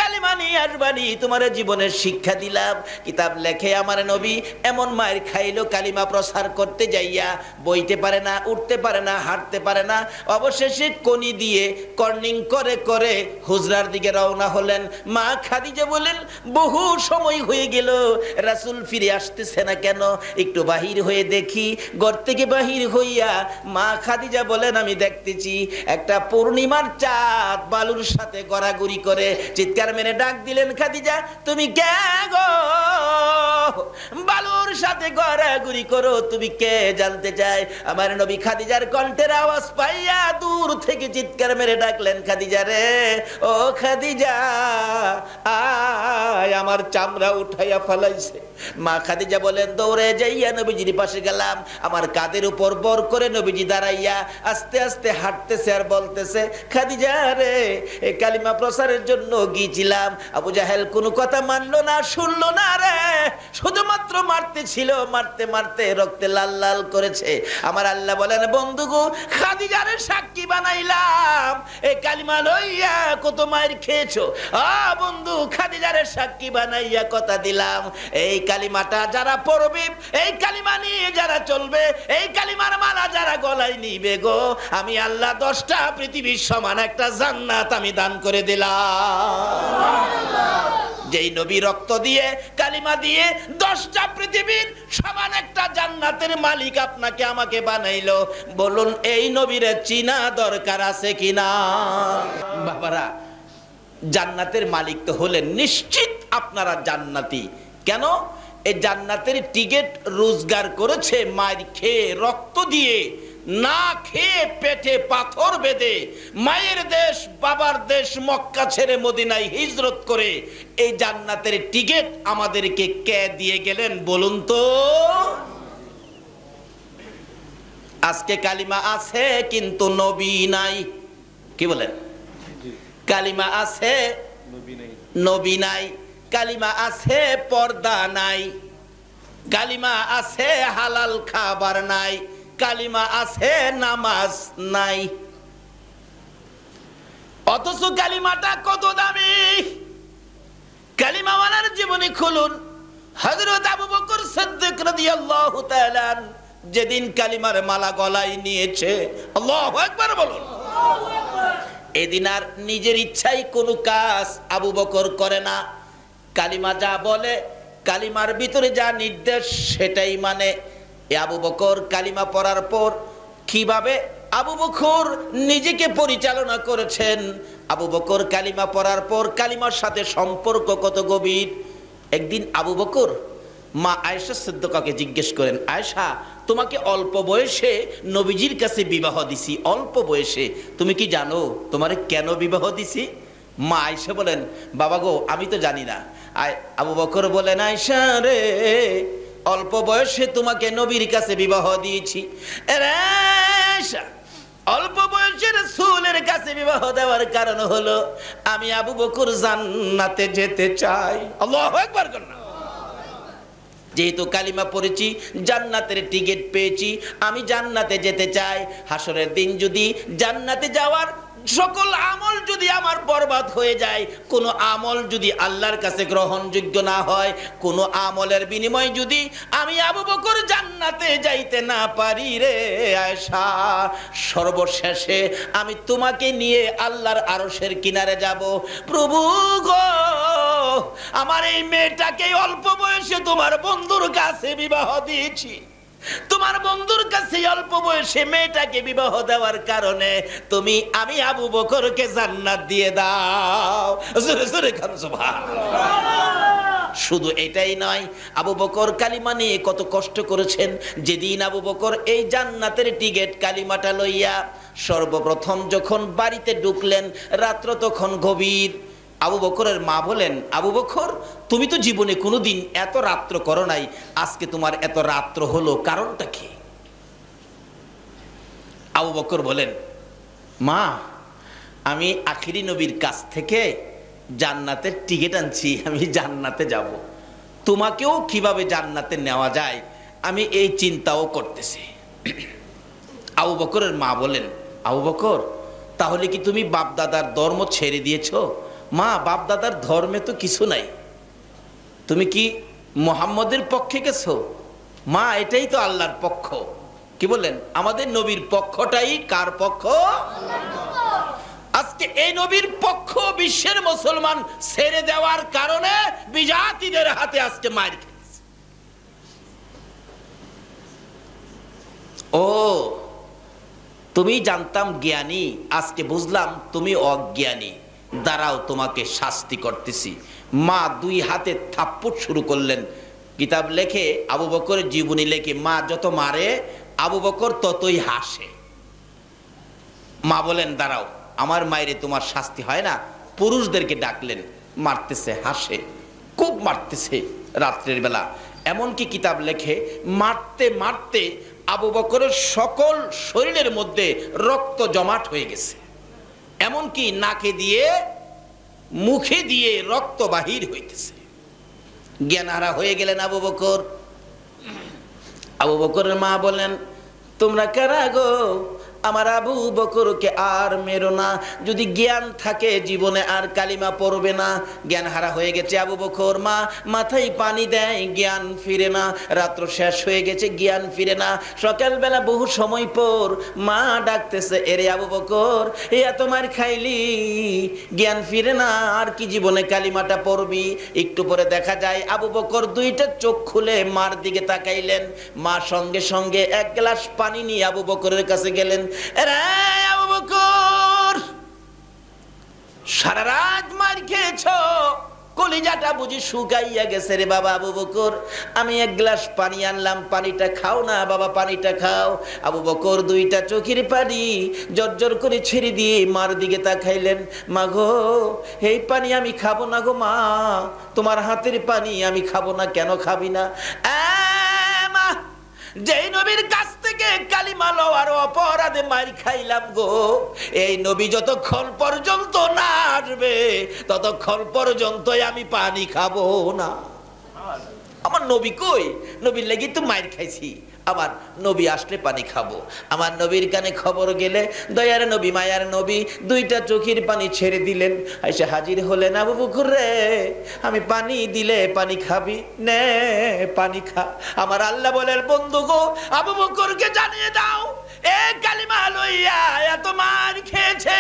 কালিমা নিয়ে আসবানি, তোমার জীবনের শিক্ষা দিলাম। কিতাব লেখে আমার নবী এমন মায়ের খাইলো কালিমা প্রচার করতে যাইয়া, বইতে পারে না, উঠতে পারে না, হাঁটতে পারে না, অবশেষে কনি দিয়ে কর্নিং করে করে হুজরার দিকে রওনা হলেন। মা খাদিজা বলেন বহু সময় হয়ে গেল, রাসূল ফিরে আসতেছে না কেন, একটু বাহির হয়ে দেখি। ঘর থেকে বাহির হইয়া মা খাদিজা বলেন আমি দেখতেছি একটা পূর্ণিমার চাঁদ বালুর সাথে গড়াগড়ি করে। চিৎকার মেরে ডাক দিলেন, খাদিজা তুমি কে গো, বালুর সাথে গড়াগড়ি করো, তুমি কে জানতে চাই। আমার নবী খাদিজার কণ্ঠের আওয়াজ পাইয়া দূর থেকে চিৎকার মেরে ডাকলেন, খাদিজা রে, ও খাদিজা আয়, আমার চামড়া উঠাইয়া ফেলাইছে। মা খাদিজা বলেন দৌড়ে যাইয়া নবীজির পাশে গেলাম, আমার কাঁধের উপর বর করে নবীজি দাঁড়াইয়া আস্তে আস্তে হাঁটতেছে আর বলতেছে, খাদিজা রে, এই কালিমা প্রচারের জন্য গিয়েছিলাম, আবু জাহেল কোনো কথা মানলো না, শুনলো না রে, শুধুমাত্র মারতে ছিল, মারতে মারতে রক্তে লাল লাল করেছে। আমার আল্লাহ বলেন বন্ধু গো, খাদিজারে সাক্ষী বানাইলাম, এই কালিমা লইয়া কত মায়ের খেয়েছো। বন্ধু, খাদিজারে সাক্ষী বানাইয়া কথা দিলাম, এই কালিমাটা যারা পড়বে, এই কালিমা নিয়ে যারা চলবে, এই কালিমার মালা যারা গলায় নিবে গো, আমি আল্লাহ 10টা পৃথিবীর সমান একটা জান্নাত আমি দান করে দিলাম। যেই নবী রক্ত দিয়ে কালিমা দিয়ে 10টা পৃথিবীর সমান একটা জান্নাতের মালিক আপনাকে আমাকে বানাইলো, বলুন এই নবীরে চিনা দরকার আছে কিনা? বাবারা, জান্নাতের মালিক তো হলেন, নিশ্চিত আপনারা জান্নাতি। কেন? এই জান্নাতের টিকিট রোজগার করেছে মায়ের খেয়ে, রক্ত দিয়ে, না খেয়ে পেটে পাথর বেঁধে, মায়ের দেশ বাবার দেশ মক্কা ছেড়ে মদিনায় হিজরত করে এই জান্নাতের টিকিট আমাদেরকে কে দিয়ে গেলেন বলুন তো? আজকে কালিমা আছে কিন্তু নবী নাই। কি বলেন? কালিমা আছে নবী নাই, কালিমা আছে পর্দা নাই, কালিমা আছে হালাল খাবার নাই, কালিমা আছে নামাজ নাই। অথচ কালিমাটা কত দামি। কালিমাওয়ালার জীবনী খুলুন। হযরত আবু বকর সিদ্দিক রাদিয়াল্লাহু তাআলা যেদিন কালিমার মালা গলায় নিয়েছে, আল্লাহু আকবার বলুন, এদিন আর নিজের ইচ্ছায় কোনো কাজ আবু বকর করে না। কালিমা যা বলে, কালিমার ভিতরে যা নির্দেশ সেটাই মানে। আবু বকর কালিমা পড়ার পর কিভাবে আবু বকর নিজেকে পরিচালনা করেছেন, আবু বকর কালিমা পড়ার পর কালিমার সাথে সম্পর্ক কত গভীর। একদিন আবু বকর মা আয়েশা সিদ্দিকাকে জিজ্ঞেস করেন, আয়েশা, তোমাকে অল্প বয়সে নবীজির কাছে বিবাহ দিছি, অল্প বয়সে, তুমি কি জানো তোমারে কেন বিবাহ দিছি? মা আয়েশা বলেন, বাবা গো, আমি তো জানি না। আবু বকর বলেন, আয়েশা রে, অল্প বয়সে তোমাকে নবীর কাছে বিবাহ দিয়েছি। অল্প বয়সে রাসূলের কাছে বিবাহ দেওয়ার কারণ হলো আমি আবু বকর জান্নাতে যেতে চাই। আল্লাহু আকবার করুন। যেহেতু কালিমা পড়েছি, জান্নাতের টিকিট পেয়েছি, আমি জান্নাতে যেতে চাই। হাসরের দিন যদি জান্নাতে যাওয়ার সকল আমল যদি আমার বরবাদ হয়ে যায়, কোনো আমল যদি আল্লাহর কাছে গ্রহণযোগ্য না হয়, কোনো আমলের বিনিময়ে যদি আমি আবু বকর জান্নাতে যাইতে না পারি রে আয়েশা, সর্বশেষে আমি তোমাকে নিয়ে আল্লাহর আরশের কিনারে যাব। প্রভু গো, আমার এই মেয়েটাকে অল্প বয়সে তোমার বন্ধুর কাছে বিবাহ দিয়েছি, তোমার বন্ধুর কাছে অল্প বয়সে মেয়েটাকে বিবাহ দেওয়ার কারণে তুমি আমি আবু বকরকে জান্নাত দিয়ে দাও। জোরে জোরে খান সুবহানাল্লাহ। শুধু এটাই নয়, আবু বকর কালিমা নিয়ে কত কষ্ট করেছেন। যেদিন আবু বকর এই জান্নাতের টিকিট কালিমাটা লইয়া সর্বপ্রথম যখন বাড়িতে ঢুকলেন, রাত্র তখন গভীর। আবু বকরের মা বলেন, আবু বকর, তুমি তো জীবনে কোনোদিন এত রাত্র করো নাই, আজকে তোমার এত রাত্র হলো, কারণটা কি? আবু বকর বলেন, মা, আমি আখিরি নবীর কাছ থেকে জান্নাতের টিকিট আনছি, আমি জান্নাতে যাব। তোমাকেও কিভাবে জান্নাতে নেওয়া যায় আমি এই চিন্তাও করতেছি। আবু বকরের মা বলেন, আবু বকর, তাহলে কি তুমি বাপ দাদার ধর্ম ছেড়ে দিয়েছো? মা বাপ দাদার ধর্মে তো কিছু নাই, তুমি কি মুহাম্মদের পক্ষে গেছো? মা এটাই তো আল্লাহর পক্ষ। কি বললেন? আমাদের নবীর পক্ষটাই কার পক্ষ? আজকে এই নবীর পক্ষ বিশ্বের মুসলমান ছেড়ে দেওয়ার কারণে বিজাতিদের হাতে আজকে মার খেয়েছে। ও তুমি জানতাম জ্ঞানী, আজকে বুঝলাম তুমি অজ্ঞানী, দাঁড়াও তোমাকে শাস্তি করতেছি। মা দুই হাতে থাপ্পড় শুরু করলেন। কিতাব লেখে, আবু বকরের জীবনী লেখে, মা যত মারে আবু বকর ততই হাসে। মা বলেন দাঁড়াও, আমার মায়েরে তোমার শাস্তি হয় না। পুরুষদেরকে ডাকলেন, মারতেছে, হাসে, খুব মারতেছে রাত্রের বেলা। এমনকি কিতাব লেখে মারতে মারতে আবু বকরের সকল শরীরের মধ্যে রক্ত জমাট হয়ে গেছে, এমনকি নাকে দিয়ে মুখে দিয়ে রক্ত বাহির হইতেছে। জ্ঞানহারা হয়ে গেলেন আবু বকর। আবু বকরের মা বলেন, তোমরা কারা গো? আমার আবু বকরকে আর মেরো না, যদি জ্ঞান থাকে জীবনে আর কালিমা পড়বে না। জ্ঞান হারা হয়ে গেছে আবু বকর, মা মাথায় পানি দেয়, জ্ঞান ফিরে না। রাত্র শেষ হয়ে গেছে, জ্ঞান ফিরে না। সকালবেলা বহু সময় পর মা ডাকতেছে, এরে আবু বকর, এত মার খাইলি, জ্ঞান ফিরে না, আর কি জীবনে কালিমাটা পড়বি? একটু পরে দেখা যায় আবু বকর দুইটা চোখ খুলে মার দিকে তাকাইলেন। মা সঙ্গে সঙ্গে এক গ্লাস পানি নিয়ে আবু বকরের কাছে গেলেন। আবু বকর, সারা রাত মার খেয়েছ, কলিজাটা বুঝি শুকাইয়া গেছে রে বাবা। আবু বকর, আমি এক গ্লাস পানি আনলাম, পানিটা খাও না বাবা, পানিটা খাও। আবু বকর দুইটা চোখের পানি জর্জর করে ছেড়ে দিয়ে মার দিকে তাকাইলেন। মা গো, এই পানি আমি খাবো না গো মা, তোমার হাতের পানি আমি খাবো না। কেন খাবি না? মা, যেই নবীর কাছ থেকে কালিমা লওয়ার অপরাধে মার খাইলাম গো, এই নবী যতক্ষণ পর্যন্ত না আসবে ততক্ষণ পর্যন্ত আমি পানি খাবো না। আমার নবী কই? নবীর লাগি তো মার খাইছি, আবার নবী আসলে পানি খাবো। আমার নবীর কানে খবর গেলে দয়ার নবী, মায়ার নবী দুইটা চোখের পানি ছেড়ে দিলেন। এসে হাজির হলেন, আবু বকর রে, আমি পানি দিলে পানি খাবি? নে পানি খা। আমার আল্লাহ বলেন, বন্ধু গো, আবু বকরকে জানিয়ে দাও, এ কালিমা লইয়া এত মার খেয়েছে,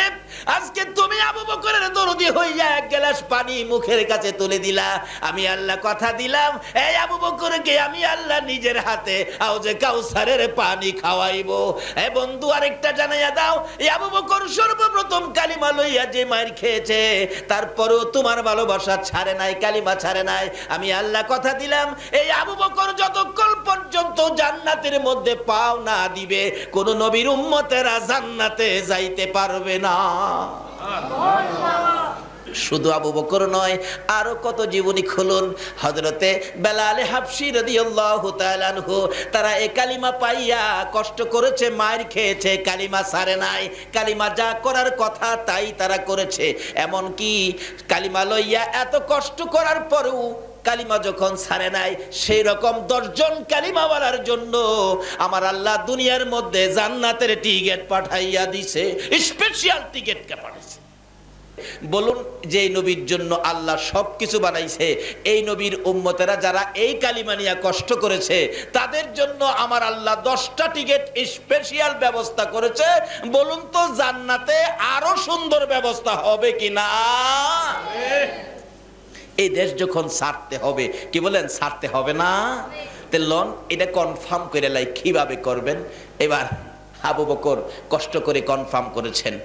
আজকে তুমি আবু বকরের দরদি হইয়া এক গ্লাস পানি মুখের কাছে তুলে দিলা। আমি আল্লাহ কথা দিলাম, এই আবু বকরকে আমি আল্লাহ নিজের হাতে আউজে কাউসারের পানি খাওয়াইবো। এ বন্ধু, আরেকটা জানাইয়া দাও, এই আবু বকর সর্বপ্রথম কালিমা লইয়া যে মার খেয়েছে, তারপরও তোমার ভালোবাসা ছাড়ে নাই, কালিমা ছাড়ে নাই। আমি আল্লাহ কথা দিলাম, এই আবু বকর যতক্ষণ পর্যন্ত জান্নাতের মধ্যে পাও না দিবে, কোন নবীর উম্মতেরা জান্নাতে যাইতে পারবে না। শুধু আবু বকর নয়, আরো কত জীবনী খুলুন। হযরতে বেলাল হাবশী রাদিয়াল্লাহু তাআলা আনহু, তারা এই কালিমা পাইয়া কষ্ট করেছে, মার খেয়েছে, কালিমা ছাড়ে নাই। কালিমা যা করার কথা তাই তারা করেছে। এমন কি কালিমা লইয়া এত কষ্ট করার পরেও কালিমা যখন ছাড়ে নাই, সেই রকম 10 জন কালিমাওয়ালার জন্য আমার আল্লাহ দুনিয়ার মধ্যে জান্নাতের টিকিট পাঠাইয়া দিছে, স্পেশাল টিকিট পাঠাইছে। বলুন, যে নবীর জন্য আল্লাহ সবকিছু বানাইছে, এই নবীর উম্মতেরা যারা এই কালিমা নিয়ে কষ্ট করেছে, তাদের জন্য আমার আল্লাহ 10টা টিকিট স্পেশাল ব্যবস্থা করেছে। বলুন তো, জান্নাতে আরো সুন্দর ব্যবস্থা হবে কিনা? এই দেশ যখন ছাড়তে হবে, কি বলেন, ছাড়তে হবে না? লন এটা কনফার্ম করে লাই, কিভাবে করবেন? এবার আবু বকর কষ্ট করে কনফার্ম করেছেন।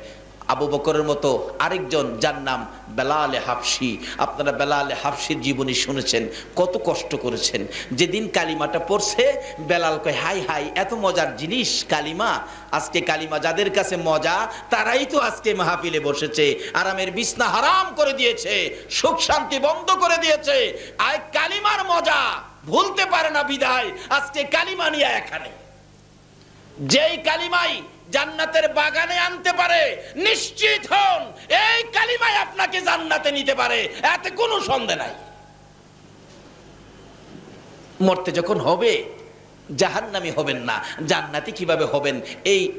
আবু বকরের মতো আরেকজন, যার নাম বেলাল হাবশী। আপনারা বেলাল হাবশীর জীবনী শুনেছেন, কত কষ্ট করেছেন। যেদিন কালিমাটা পড়ছে, বেলাল কয়, হাই হাই, এত মজার জিনিস কালিমা। আজকে কালিমা যাদের কাছে মজা, তারাই তো আজকে মাহফিলে বসেছে, আরামের বিছনা হারাম করে দিয়েছে, সুখ শান্তি বন্ধ করে দিয়েছে। আর কালিমার মজা ভুলতে পারে না বিদায় আজকে কালিমা নিয়ে এখানে। যেই কালিমাই জান্নাতের বাগানে আনতে পারে, নিশ্চিত হন এই কালিমাই আপনাকে জান্নাতে নিতে পারে, এতে কোনো সন্দেহ নাই। মরতে যখন হবে, জাহান্নামী হবেন না, জান্নাতি কিভাবে হবেন,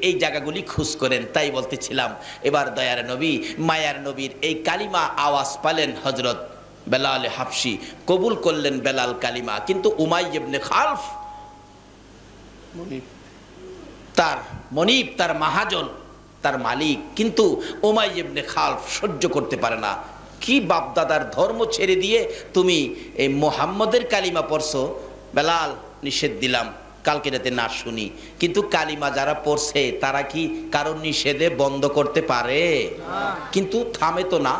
এই জায়গাগুলি খোঁজ করেন। তাই বলতেছিলাম, এবার দয়ার নবী মায়ার নবীর এই কালিমা আওয়াজ পালেন হযরত বেলাল হাবশি, কবুল করলেন বেলাল কালিমা। কিন্তু উমাইয়া ইবনে খালফ তার মনিব, তার মাহাজন, তার মালিক, কিন্তু উমাইয়া ইবনে খালফ সহ্য করতে পারে না। কি বাপদাদার ধর্ম ছেড়ে দিয়ে তুমি এই মুহাম্মদের কালিমা পড়ছো? বেলাল, নিষেধ দিলাম কালকে রাতে না শুনি, কিন্তু কালিমা যারা পড়ছে তারা কি কারণ নিষেধে বন্ধ করতে পারে? কিন্তু থামে তো না।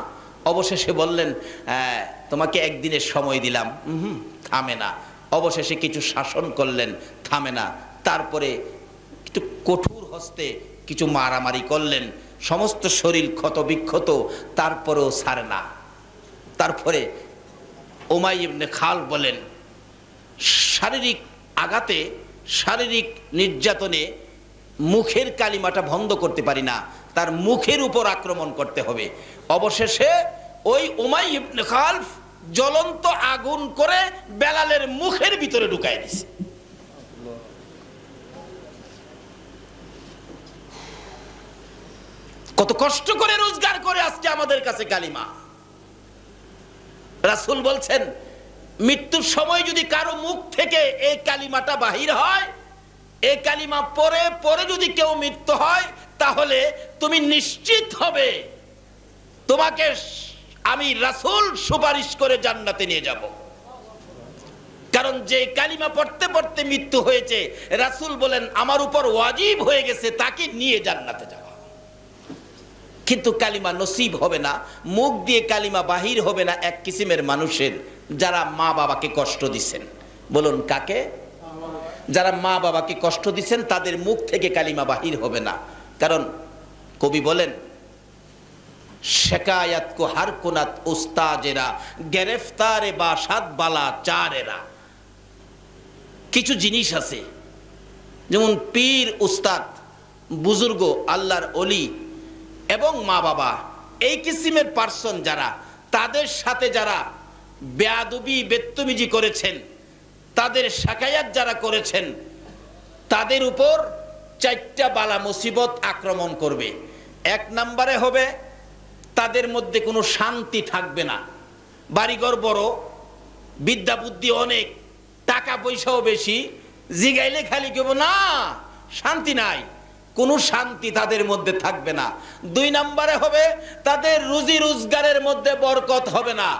অবশেষে বললেন তোমাকে একদিনের সময় দিলাম, থামে না। অবশেষে কিছু শাসন করলেন, থামে না। তারপরে একটু কঠোর হস্তে কিছু মারামারি করলেন, সমস্ত শরীর ক্ষত বিক্ষত, তারপরেও ছাড়ে না। তারপরে উমাইয়া ইবনে খালফ বলেন, শারীরিক আঘাতে, শারীরিক নির্যাতনে মুখের কালিমাটা বন্ধ করতে পারি না, তার মুখের উপর আক্রমণ করতে হবে। অবশেষে ওই উমাইয়া ইবনে খালফ জ্বলন্ত আগুন করে বেলালের মুখের ভিতরে ঢুকাই দিছে। কত কষ্ট করে রোজগার করে আজকে আমাদের কাছে কালিমা। রাসূল বলছেন, মৃত্যুর সময় যদি কারো মুখ থেকে এই কালিমাটা বাহির হয়, এই কালিমা পরে পরে যদি কেউ মৃত্যু হয়, তাহলে তুমি নিশ্চিত হবে তোমাকে আমি রাসূল সুপারিশ করে জান্নাতে নিয়ে যাব। কারণ যে কালিমা পড়তে পড়তে মৃত্যু হয়েছে, রাসূল বলেন আমার উপর ওয়াজিব হয়ে গেছে তাকে নিয়ে জান্নাতে যাওয়া। কিন্তু কালিমা নসিব হবে না, মুখ দিয়ে কালিমা বাহির হবে না এক কিসিমের মানুষের, যারা মা বাবাকে কষ্ট দিচ্ছেন। বলুন কাকে? যারা মা বাবাকে কষ্ট দিচ্ছেন তাদের মুখ থেকে কালিমা বাহির হবে না। কারণ কবি বলেন, শেকায়াত কো হার কোনাত উস্তাজেরা, গ্রেফতারে বাসাত বালা চারেরা। কিছু জিনিস আছে, যেমন পীর, উস্তাদ, বুজুর্গ, আল্লাহর ওলি এবং মা বাবা, এই কিসিমের পার্সন যারা, তাদের সাথে যারা বেয়াদবি বেত্তমিজি করেছেন, তাদের শাকায়াত যারা করেছেন, তাদের উপর 4টা বালা মুসিবত আক্রমণ করবে। 1 নম্বরে হবে তাদের মধ্যে কোনো শান্তি থাকবে না। বাড়িঘর বড়, বিদ্যা বুদ্ধি অনেক, টাকা পয়সাও বেশি, জিগাইলে খালি কেব না, শান্তি নাই, কোনো শান্তি তাদের মধ্যে থাকবে না। 2 নম্বরে হবে তাদের রুজি রোজগারের মধ্যে বরকত হবে না।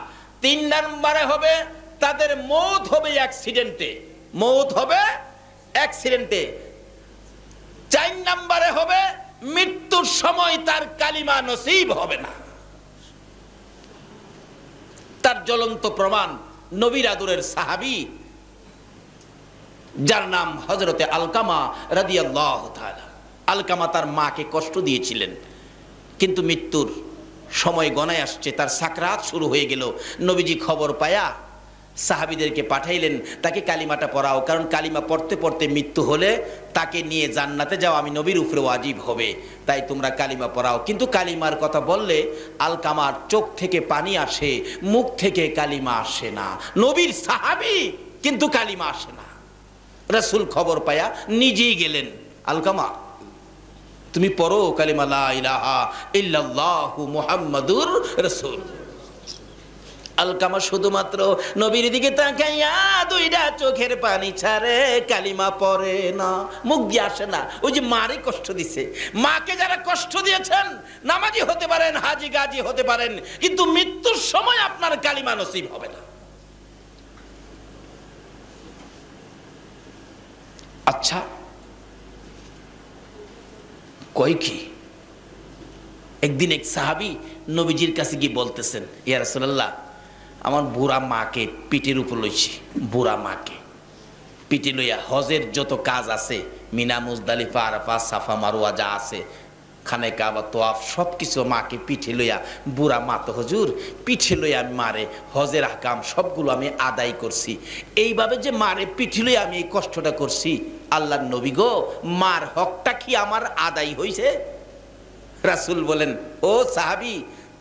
3 নম্বরে হবে তাদের মওত হবে অ্যাক্সিডেন্টে, মওত হবে অ্যাক্সিডেন্টে। 4 নম্বরে হবে মৃত্যুর সময় তার কালিমা নসিব হবে না। তার জ্বলন্ত প্রমাণ নবীর আদরের সাহাবী, যার নাম হযরতে আলকামা রাদিয়াল্লাহু তাআলা। আলকামা তার মাকে কষ্ট দিয়েছিলেন, কিন্তু মৃত্যুর সময় গণায় আসছে, তার সাকরাত শুরু হয়ে গেল। নবীজি খবর পায়া সাহাবীদেরকে পাঠাইলেন, তাকে কালিমাটা পড়াও, কারণ কালিমা পড়তে পড়তে মৃত্যু হলে তাকে নিয়ে জান্নাতে যাও আমি নবীর উপরে ওয়াজিব হবে, তাই তোমরা কালিমা পড়াও। কিন্তু কালিমার কথা বললে আলকামার চোখ থেকে পানি আসে, মুখ থেকে কালিমা আসে না। নবীর সাহাবী কিন্তু কালিমা আসে না। রাসূল খবর পায়া নিজেই গেলেন, আলকামা তুমি পড়ো কালিমা লা ইলাহা ইল্লাল্লাহু মুহাম্মাদুর রাসূল। আলকামা শুধুমাত্র নবীর দিকে তাকাইয়া 2টা চোখের পানি ছাড়ে, কালিমা পড়ে না, মুখ দিয়ে আসে না। ওই যে মারে কষ্ট দিছে, মাকে যারা কষ্ট দিয়েছেন, নামাজি হতে পারেন, হাজি গাজী হতে পারেন, কিন্তু মৃত্যুর সময় আপনার কালিমা নসিব হবে না। আচ্ছা কয় কি? একদিন এক সাহাবী নবীজির কাছে গিয়ে বলতেছেন, ইয়া রাসূলুল্লাহ, আমার বুড়া মাকে পিঠের উপর লইছি, বুড়া মাকে পিঠে লইয়া হজের যত কাজ আছে, মিনা, মুজদালিফা, আরাফা, সাফা, মারওয়া যা আছে, খানে কাবা, তোয়াফ, সব কিছু মাকে পিঠে লইয়া, বুড়া মা তো হুজুর, পিঠে লইয়া আমি মারে হজের আহকাম সবগুলো আমি আদায় করছি। এইভাবে যে মারে পিঠে লইয়া আমি এই কষ্টটা করছি, আল্লাহর নবী গো, মার হকটা কি আমার আদায় হইছে? রাসূল বলেন, ও সাহাবী,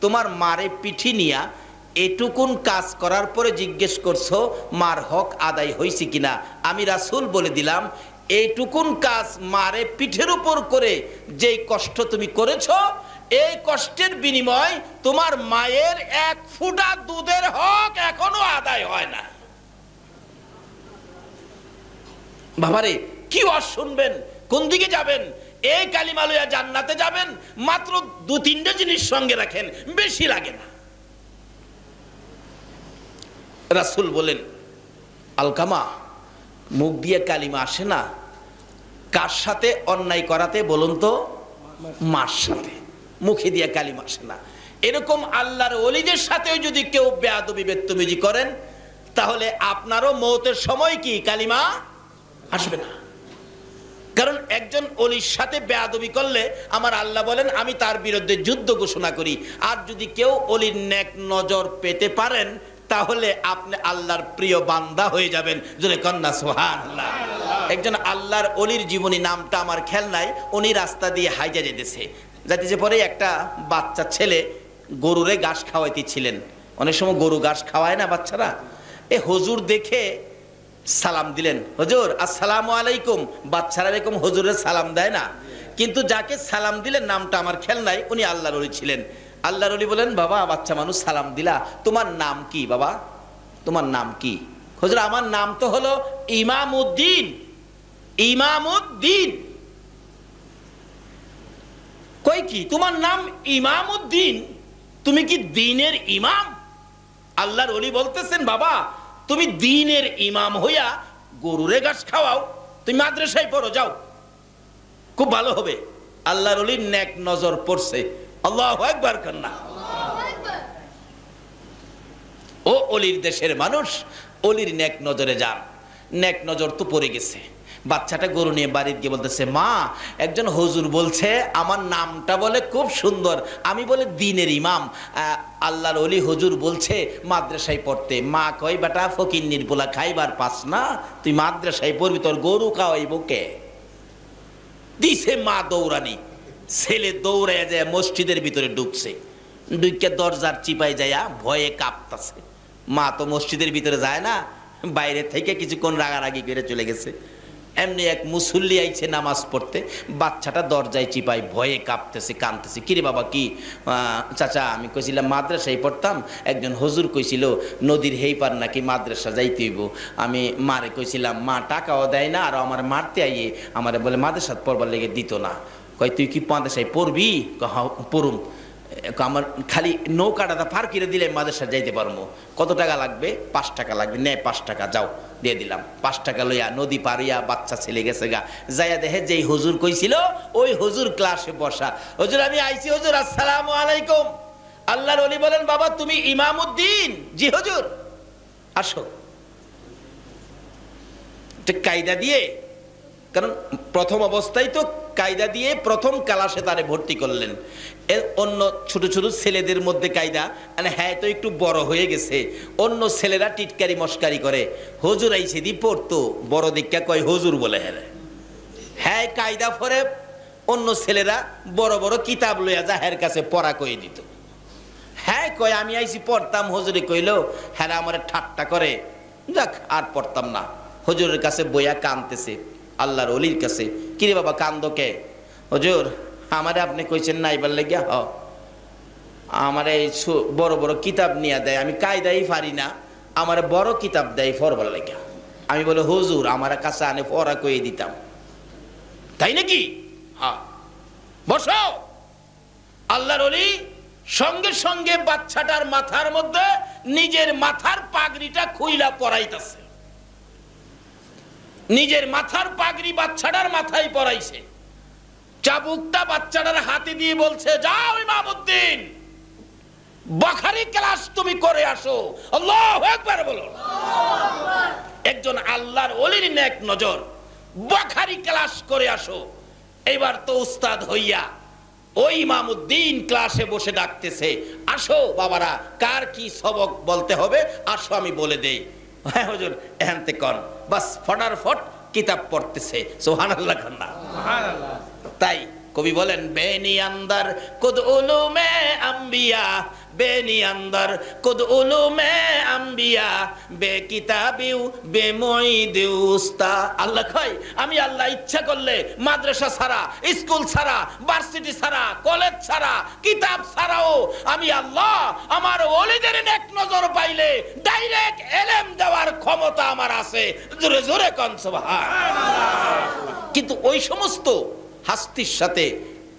তোমার মারে পিঠি নিয়া এটুকুন কাজ করার পরে জিজ্ঞেস করছো মার হক আদায় হয়েছে কিনা। আমি রাসূল বলে দিলাম, এইটুকুন কাজ মারে পিঠের উপর করে যেই কষ্ট তুমি করেছো, এই কষ্টের বিনিময় তোমার মায়ের এক ফোঁটা দুধের হক এখনো আদায় হয় না। বাবারে কি ওয়াজ শুনবেন, কোন দিকে যাবেন? এই কালিমা লইয়া জান্নাতে যাবেন, মাত্র 2-3টা জিনিস সঙ্গে রাখেন, বেশি লাগে না। রাসূল বলেন, আলকামা, মুখ দিয়ে কালিমা আসে না, কার সাথে অন্যায় করাতে বলুন তো? মার সাথে। মুখে দিয়ে কালিমা আসে না। এরকম আল্লাহর ওলিদের সাথেও যদি কেউ বেয়াদবি বদতমিজি করেন, তাহলে আপনারও মওতের সময় কি কালিমা আসবে না। কারণ একজন ওলির সাথে বেয়াদবি করলে আমার আল্লাহ বলেন আমি তার বিরুদ্ধে যুদ্ধ ঘোষণা করি। আর যদি কেউ ওলির নেক নজর পেতে পারেন, তাহলে আপনি আল্লাহর প্রিয় বান্দা হয়ে যাবেন। জোরে কন্যা সুবহানাল্লাহ। একজন আল্লাহর ওলির জীবনী, নামটা আমার খেয়াল নাই, উনি রাস্তা দিয়ে হাইজা যাইতেছে পরে একটা বাচ্চা ছেলে গরুরে ঘাস খাওয়াইতেছিলেন। অনেক সময় গরু ঘাস খাওয়ায় না বাচ্চারা। এ হুজুর দেখে সালাম দিলেন, হুজুর আসসালামু আলাইকুম। বাচ্চারা এরকম হুজুরের সালাম দেয় না, কিন্তু যাকে সালাম দিলেন নামটা আমার খেয়াল নাই, উনি আল্লাহর ওলি ছিলেন। আল্লাহর ওলি বলেন, বাবা বাচ্চা মানুষ সালাম দিলা, তোমার নাম কি বাবা? তোমার নাম কি? হুজুর আমার নাম তো হলো ইমামউদ্দিন। ইমামউদ্দিন কই কি তোমার নাম ইমামউদ্দিন? তুমি কি দ্বীনের ইমাম? আল্লাহর ওলি বলতেছেন, বাবা তুমি দ্বীনের ইমাম হইয়া গরুরে ঘাস খাওয়াও, তুমি মাদ্রাসায় পড়ো, যাও, খুব ভালো হবে। আল্লাহর ওলির নেক নজর পড়ছে। আল্লাহু আকবার কন্যা। ও অলির দেশের মানুষ, অলির নেক নজরে যান। নেক নজর তো পড়ে গেছে। বাচ্চাটা গরু নিয়ে বাড়িতে গিয়ে বলতেছে, মা একজন হুজুর বলছে আমার নামটা বলে খুব সুন্দর, আমি বলে দ্বীনের ইমাম, আল্লাহর ওলি হুজুর বলছে মাদ্রাসায় পড়তে। মা কয়, বেটা ফকিন্নির পোলা, খাইবার পাস না, তুই মাদ্রাসায় পড়বি, তোর গরু খাওয়াইব কে? দিছে মা দৌড়ানি। ছেলে দৌড়ায় যায় মসজিদের ভিতরে ঢুকছে, ঢুকে দরজার চিপায় যায়া ভয়ে কাঁপতাছে। মা তো মসজিদের ভিতরে যায় না, বাইরে থেকে কিছুক্ষণ রাগারাগি করে চলে গেছে। এমনি এক মুসল্লি আইছে নামাজ পড়তে, বাচ্চাটা দরজায় চিপাই ভয়ে কাঁপতেছে, কাঁদতেছে। কিরে বাবা কি? চাচা আমি কইছিলাম মাদ্রাসায় পড়তাম, একজন হুজুর কইছিল নদীর হেই পার নাকি মাদ্রাসা যাইতে হইব। আমি মারে কইছিলাম, মা টাকাও দেয় না, আর আমার মারতে আইয়ে আমারে বলে মাদ্রাসা পড়বার লেগে দিত না। কয় তুই কি মাদ্রাসায় পড়বি? পড়ুম। আমার খালি নৌকাটা পার করে দিলে মাদ্রাসা যাইতে পারবো। কত টাকা লাগবে? 5 টাকা লাগবে। নে 5 টাকা, যাও, দিয়ে দিলাম। 5 টাকা লইয়া নদী পারিয়া বাচ্চা ছেলে গেছে গা। যাইয়া দেখে যেই হুজুর কইছিল ওই হুজুর ক্লাসে বসা। হুজুর আমি আইছি হুজুর, আসসালামু আলাইকুম। আল্লাহর ওলি বলেন, বাবা তুমি ইমামউদ্দিন? জি হুজুর। আসো। কায়দা দিয়ে, কারণ প্রথম অবস্থায় তো কায়দা দিয়ে প্রথম ক্লাসে তারে ভর্তি করলেন। অন্য ছোট ছোট ছেলেদের মধ্যে কায়দা, মানে হ্যাঁ তো একটু বড় হয়ে গেছে, অন্য ছেলেরা টিটকারি মস্কারি করে। হুজুর আইছে দি পড়তো, বড় দীক্ষা কয় হুজুর বলে। হ্যাঁ কায়দা পরে অন্য ছেলেরা বড় বড় কিতাব লইয়া যা হের কাছে পড়া কয়ে দিত। হ্যাঁ কয় আমি আইছি পড়তাম, হুজুরে কইলো হ্যাঁ আমার ঠাট্টা করে, যাক আর পড়তাম না। হুজুরের কাছে বইয়া কানতেছে, আল্লাহর ওলির কাছে। কিরে বাবা কান্দো কে? হুজুর আমারে আপনি কইছেন না এবার লেগিয়া, আমার এই বড় বড় কিতাব নিয়ে দেয়, আমি কায়দাই পারি না, আমার বড় কিতাব দেয় পড়বার লেগিয়া। আমি বলে হুজুর আমার কাছে আনে পড়া কয়ে দিতাম। তাই নাকি? হ্যাঁ বসো। আল্লাহর ওলি সঙ্গে সঙ্গে বাচ্চাটার মাথার মধ্যে নিজের মাথার পাগড়িটা খুইলা পরাইতেছে। নিজের মাথার পাগড়ি বাচ্চাটার মাথায় পরাইছে। চাবুকটা বাচ্চাটার হাতে দিয়ে বলছে, যাও ইমামউদ্দিন, বুখারী ক্লাস তুমি করে আসো। আল্লাহু আকবার বলো। একজন আল্লাহর ওলির নেক নজর, বুখারী ক্লাস করে আসো। এবার তো উস্তাদ হইয়া ওই ইমামউদ্দিন ক্লাসে বসে ডাকতেছে, আসো বাবারা কার কি সবক বলতে হবে আসো আমি বলে দেই। হ্যাঁ হুজুর এখানতে কন, বাস ফটার ফট কিতাব পড়তেছে। সুবহানাল্লাহ। তাই কবি বলেন বেনি আন্দার কুদ উলুমে আম্বিয়া, বেনি আন্দার কুদ উলুমে আম্বিয়া, বে কিতাবিউ বে মুঈদিউ উস্তা। আল্লাহ কয় আমি আল্লাহ ইচ্ছা করলে মাদ্রাসা ছাড়া, স্কুল ছাড়া, ভার্সিটি ছাড়া, কলেজ ছাড়া, কিতাব ছাড়াও আমি আল্লাহ আমার ওলিদের নেক নজর পাইলে ডাইরেক্ট ইলম দেওয়ার ক্ষমতা আমার আছে। জোরে জোরে কোন সুবহানাল্লাহ। কিন্তু ওই সমস্ত হাস্তির সাথে,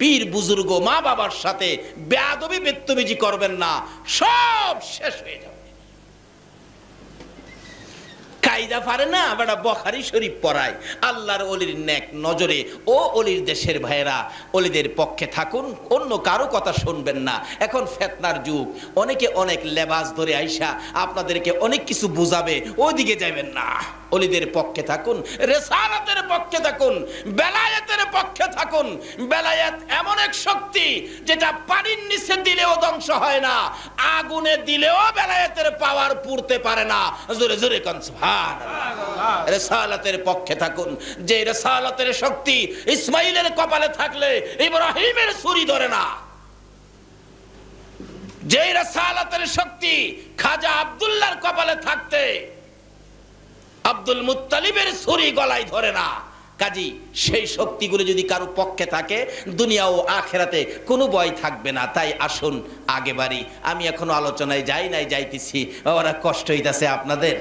পীর বুজুর্গ, মা বাবার সাথে বেয়াদবি বেত্তমিজি করবেন না, সব শেষ হয়ে যাবে। কায়দা পারে না বেটা বুখারী শরীফ পড়ায়। আল্লাহর ওলির নেক নজরে ও ওলির দেশের ভাইয়েরা ওলিদের পক্ষে থাকুন, অন্য কারো কথা শুনবেন না। এখন ফিতনার যুগ, অনেকে অনেক লেবাস ধরে আইসা আপনাদেরকে অনেক কিছু বুঝাবে, ওইদিকে যাবেন না। ওলিদের পক্ষে থাকুন, রিসালাতের পক্ষে থাকুন, বেলায়েতের পক্ষে থাকুন। বেলায়েত এমন এক শক্তি যেটা পানির নিচে দিলেও ধ্বংস হয় না, আগুনে দিলেও বেলায়েতের পাওয়ার পুড়তে পারে না। জোরে জোরে কোন সুবহানাল্লাহ। রিসালাতের পক্ষে থাকুন। যে রিসালাতের শক্তি ইসমাইলের কপালে থাকলে ইব্রাহিমের ছুরি ধরে না, যে রিসালাতের শক্তি খাজা আব্দুল্লাহর কপালে থাকতে আব্দুল মুত্তালিবের ছুরি গলায় ধরে না। কাজী সেই শক্তিগুলো যদি কারো পক্ষে থাকে, দুনিয়া ও আখেরাতে কোনো ভয় থাকবে না। তাই আসুন আগে বাড়ি। আমি এখনো আলোচনায় যাই নাই, যাইতেছি। ওরা কষ্ট হইতাছে আপনাদের?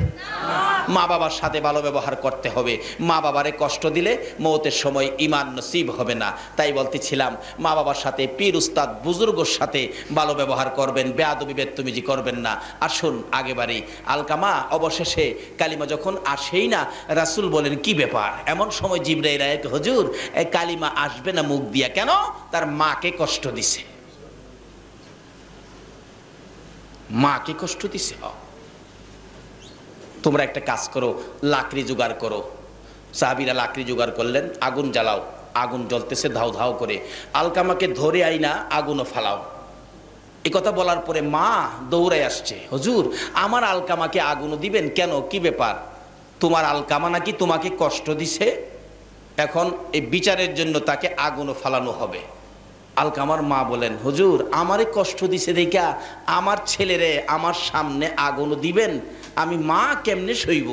মা বাবার সাথে ভালো ব্যবহার করতে হবে। মা বাবারে কষ্ট দিলে মওতের সময় ঈমান নসিব হবে না। তাই বলতেছিলাম, মা বাবার সাথে, পীর উস্তাদ বুজুর্গর সাথে ভালো ব্যবহার করবেন, বেয়াদবি বেত্তমিজি করবেন না। আসুন আগে বাড়ি। আলকামা অবশেষে কালিমা যখন আসেই না, রাসূল বলেন কি ব্যাপার? এমন সময় জিবরাইল আয়া, হুজুর এই কালিমা আসবে না মুখ দিয়া কেন? তার মাকে কষ্ট দিছে, মাকে কষ্ট দিছে। তোমরা একটা কাজ করো, লাকড়ি জোগাড় করো। সাহাবীরা লাকড়ি জোগাড় করলেন, আগুন জ্বালাও। আগুন জ্বলতেছে ধাউ ধাউ করে, আলকামাকে ধরে আইনা আগুনও ফালাও। এই কথা বলার পরে মা দৌড়ায় আসছে, হুজুর আমার আলকামাকে আগুনও দিবেন কেন? কি ব্যাপার? তোমার আলকামা নাকি তোমাকে কষ্ট দিছে, এখন এই বিচারের জন্য তাকে আগুনও ফালানো হবে। আলকামার মা বলেন, হুজুর আমারে কষ্ট দিছে দেখা আমার ছেলেরে আমার সামনে আগুনও দিবেন? আমি মা কেমনে সইব?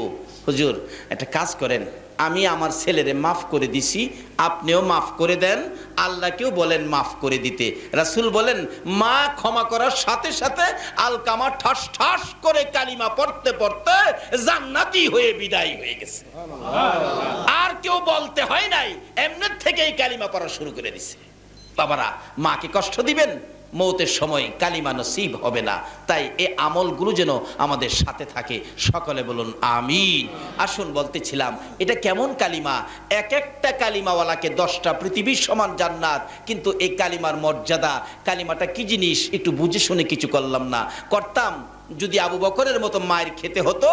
হুজুর একটা কাজ করেন, আমি আমার ছেলেরে মাফ করে দিছি, আপনিও মাফ করে দেন, আল্লাহকেও বলেন মাফ করে দিতে। রাসূল বলেন, মা ক্ষমা করার সাথে সাথে আলকামা ঠাস ঠাস করে কালিমা পড়তে পড়তে জান্নাতি হয়ে বিদায় হয়ে গেছে। আর কেউ বলতে হয় নাই, এমনি থেকেই কালিমা পড়া শুরু করে দিছে। বাবারা, মাকে কষ্ট দিবেন, মওতের সময় কালিমা নসিব হবে না। তাই এই আমলগুলো যেন আমাদের সাথে থাকে। সকলে বলুন আমিন। আসুন বলতেছিলাম, এটা কেমন কালিমা? এক একটা কালিমাওয়ালাকে 10টা পৃথিবীর সমান জান্নাত। কিন্তু এই কালিমার মর্যাদা, কালিমাটা কি জিনিস একটু বুঝে শুনে কিছু করলাম না। করতাম যদি আবু বকরের মতো মায়ের খেতে হতো,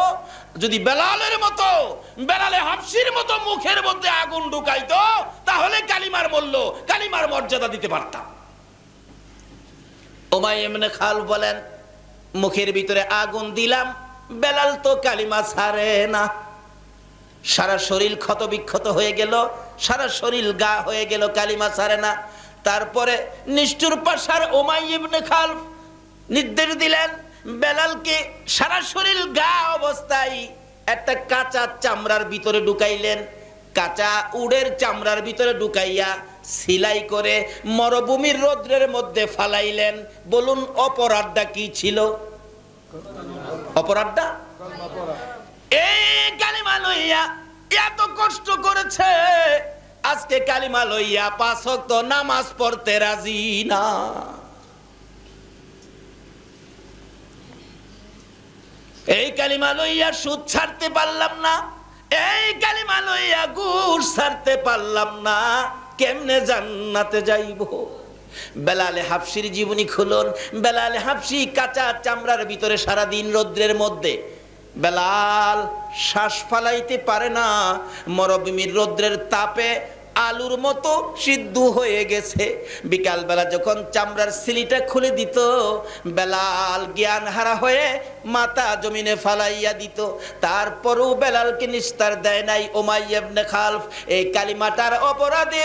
যদি বেলালের মতো, বেলালে হাবশির মতো মুখের মধ্যে আগুন ঢুকাইতো, তাহলে কালিমার মূল্য, কালিমার মর্যাদা দিতে পারতাম। উমাইয়া ইবনে খালফ বলেন, মুখের ভিতরে আগুন দিলাম, বেলাল তো কালিমা ছাড়ে না। সারা শরীর ক্ষত বিক্ষত হয়ে গেল, সারা শরীর গা হয়ে গেল, কালিমা ছাড়ে না। তারপরে নিষ্ঠুর পাশার উমাইয়া ইবনে খালফ নির্দেশ দিলেন, বেলালকে সারা শরীর গা অবস্থায় একটা কাঁচা চামড়ার ভিতরে ঢুকাইলেন। কাঁচা উডের চামড়ার ভিতরে ঢুকাইয়া সিলাই করে মরুভূমির রৌদ্রের মধ্যে ফালাইলেন। বলুন অপরাধটা কি ছিল? অপরাধটা এই কালিমা লইয়া এত কষ্ট করেছে, আজকে কালিমা লইয়া 5 ওয়াক্ত নামাজ পড়তে রাজি না। এই কালিমা লইয়া সুদ ছাড়তে পারলাম না, এই কালিমা লইয়া ঘুষ ছাড়তে পারলাম না, কেমনে জান্নাতে যাইব? বেলালে হাবশির জীবনী খুলুন। বেলালে হাবশি কাঁচা চামড়ার ভিতরে সারাদিন রৌদ্রের মধ্যে, বেলাল শ্বাস ফালাইতে পারে না, মরুভূমির রৌদ্রের তাপে আলুর মতো সিদ্ধ হয়ে গেছে। বিকালবেলা যখন চামড়ার সিলিটা খুলে দিত, বেলাল জ্ঞান হারা হয়ে মাথা জমিনে ফালাইয়া দিত। তারপরও বেলালকে নিস্তার দেয় নাই উমাইয়া ইবনে খালফ। এই কালিমাটার অপরাধে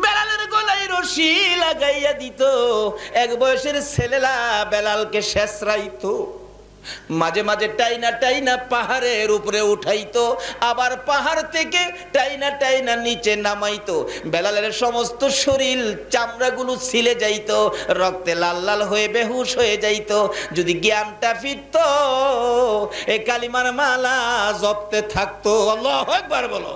বেলালের গলায় রশি লাগাইয়া দিত। এক বয়সের ছেলেরা বেলালকে শেষরাইতো। মাঝে মাঝে টাইনা টাইনা পাহাড়ের উপরে উঠাইতো, আবার পাহাড় থেকে টাইনা টাইনা নিচে নামাইতো। বেলালের সমস্ত শরীর চামড়াগুলো ছিলে যাইতো, রক্তে লাল লাল হয়ে বেহুশ হয়ে যাইতো। যদি জ্ঞানটা ফিরতো, এ কালিমার মালা জপতে থাকতো। আল্লাহু আকবার বলো।